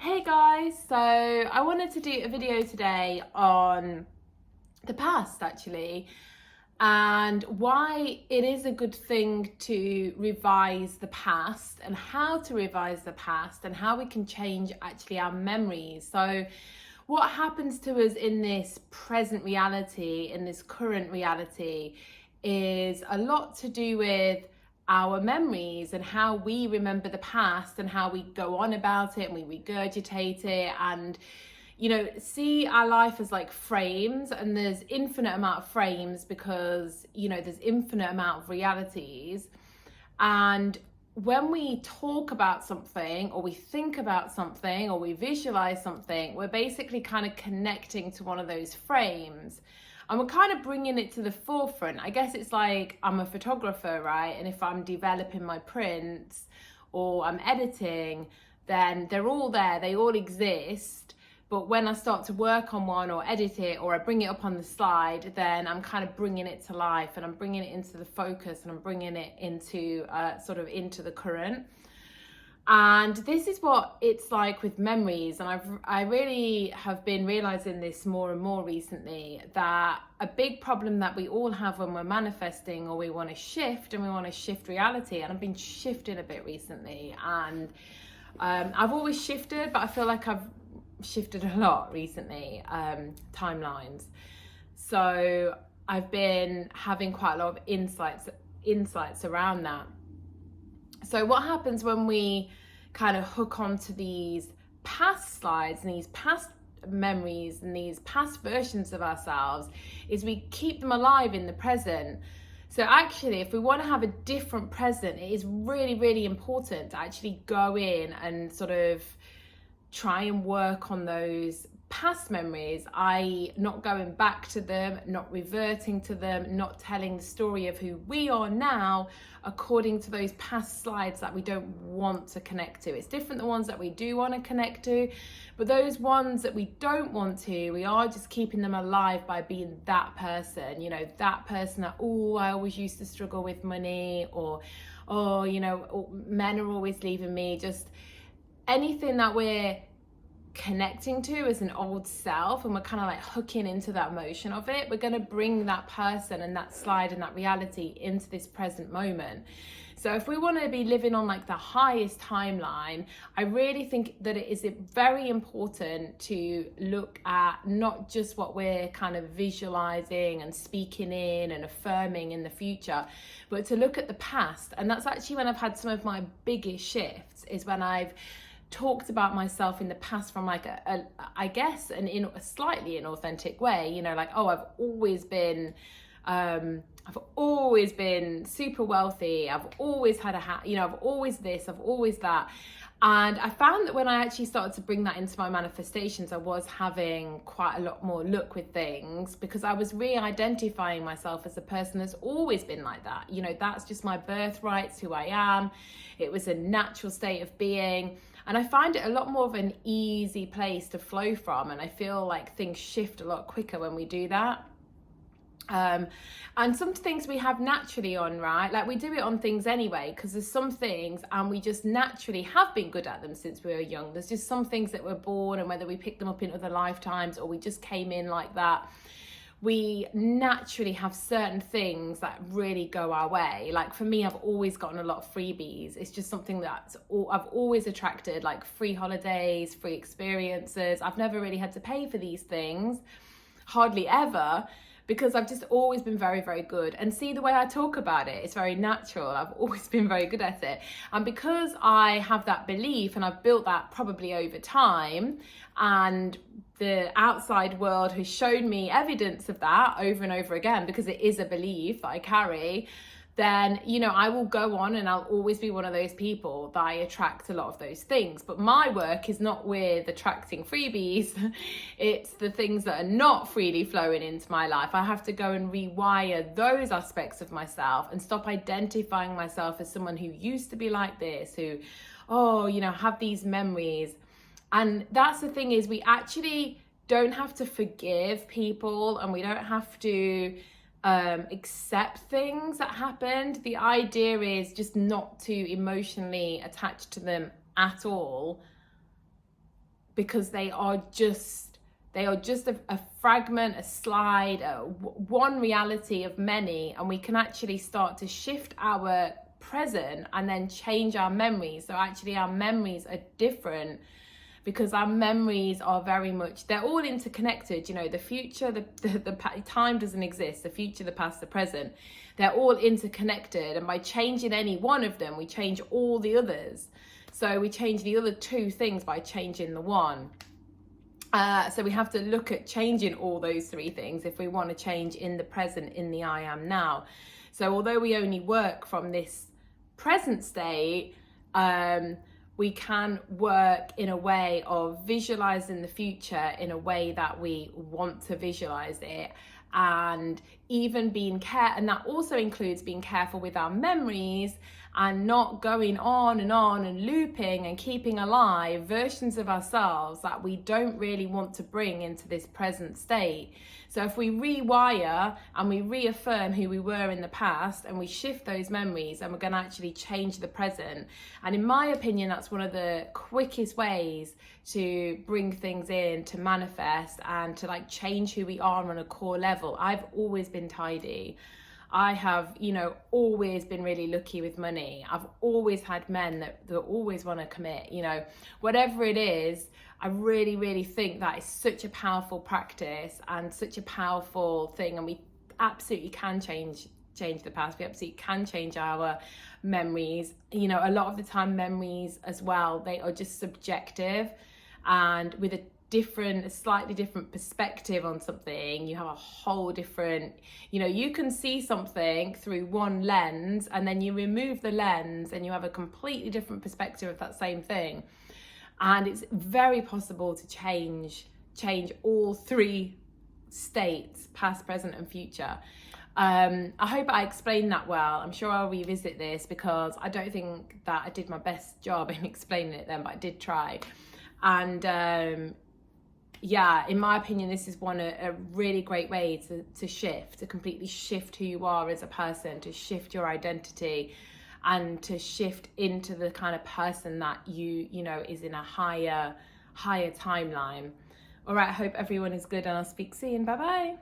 Hey guys, so I wanted to do a video today on the past actually, and why it is a good thing to revise the past and how to revise the past and how we can change actually our memories. So what happens to us in this present reality, in this current reality, is a lot to do with our memories and how we remember the past and how we go on about it and we regurgitate it and see our life as like frames, and there's infinite amount of frames because there's infinite amount of realities. And when we talk about something or we think about something or we visualize something, we're basically kind of connecting to one of those frames and we're kind of bringing it to the forefront. I guess it's like I'm a photographer, right? And if I'm developing my prints or I'm editing, then they're all there, they all exist. But when I start to work on one or edit it or I bring it up on the slide, then I'm kind of bringing it to life and I'm bringing it into the focus and I'm bringing it into into the current. And this is what it's like with memories. And I really have been realizing this more and more recently, that a big problem that we all have when we're manifesting or we want to shift and we want to shift reality, and I've been shifting a bit recently, and I've always shifted, but I feel like I've shifted a lot recently, timelines. So I've been having quite a lot of insights around that. So what happens when we kind of hook onto these past slides and these past memories and these past versions of ourselves is we keep them alive in the present. So actually, if we want to have a different present, it is really, really important to actually go in and sort of try and work on those past memories, i.e. not going back to them, not reverting to them, not telling the story of who we are now according to those past slides that we don't want to connect to. It's different the ones that we do want to connect to, but those ones that we don't want to, we are just keeping them alive by being that person, that person that, I always used to struggle with money, or men are always leaving me. Just anything that we're connecting to as an old self and we're kind of like hooking into that emotion of it, we're going to bring that person and that slide and that reality into this present moment. So if we want to be living on like the highest timeline, I really think that it is very important to look at not just what we're kind of visualizing and speaking in and affirming in the future, but to look at the past. And that's actually when I've had some of my biggest shifts, is when I've talked about myself in the past from like a slightly inauthentic way, I've always been super wealthy, I've always had I've always this, I've always that. And I found that when I actually started to bring that into my manifestations, I was having quite a lot more luck with things, because I was re-identifying myself as a person that's always been like that. That's just my birthright, it's who I am. It was a natural state of being. And I find it a lot more of an easy place to flow from. And I feel like things shift a lot quicker when we do that. And some things we have naturally on, right? Like we do it on things anyway, because there's some things and we just naturally have been good at them since we were young. There's just some things that we're born, and whether we pick them up in other lifetimes or we just came in like that, we naturally have certain things that really go our way. Like for me, I've always gotten a lot of freebies. It's just something that I've always attracted, like free holidays, free experiences. I've never really had to pay for these things, hardly ever, because I've just always been very, very good. And see the way I talk about it, it's very natural. I've always been very good at it. And because I have that belief, and I've built that probably over time, and the outside world has shown me evidence of that over and over again, because it is a belief that I carry, then, I will go on and I'll always be one of those people that I attract a lot of those things. But my work is not with attracting freebies. It's the things that are not freely flowing into my life. I have to go and rewire those aspects of myself and stop identifying myself as someone who used to be like this, who, have these memories. And that's the thing, is we actually don't have to forgive people, and we don't have to accept things that happened. The idea is just not to emotionally attach to them at all, because they are just a fragment, a slide, one reality of many, and we can actually start to shift our present and then change our memories. So actually our memories are different because our memories are very much, they're all interconnected. You know, the future, the time doesn't exist, the future, the past, the present, they're all interconnected, and by changing any one of them, we change all the others. So we change the other two things by changing the one. So we have to look at changing all those three things if we want to change in the present, in the I am now. So although we only work from this present state, we can work in a way of visualizing the future in a way that we want to visualize it, and even and that also includes being careful with our memories and not going on and looping and keeping alive versions of ourselves that we don't really want to bring into this present state. So if we rewire and we reaffirm who we were in the past and we shift those memories, and we're going to actually change the present. And in my opinion, that's one of the quickest ways to bring things in, to manifest and to like change who we are on a core level. I've always been tidy. I have, you know, always been really lucky with money. I've always had men that always want to commit, you know, whatever it is. I really, really think that is such a powerful practice and such a powerful thing. And we absolutely can change the past. We absolutely can change our memories. You know, a lot of the time memories as well, they are just subjective, and with a slightly different perspective on something, you have a whole different, you know, you can see something through one lens and then you remove the lens and you have a completely different perspective of that same thing. And it's very possible to change all three states, past, present and future. I hope I explained that well. I'm sure I'll revisit this because I don't think that I did my best job in explaining it then, but I did try. And yeah, in my opinion, this is a really great way to completely shift who you are as a person, to shift your identity and to shift into the kind of person that you know is in a higher timeline. All right, I hope everyone is good and I'll speak soon. Bye bye.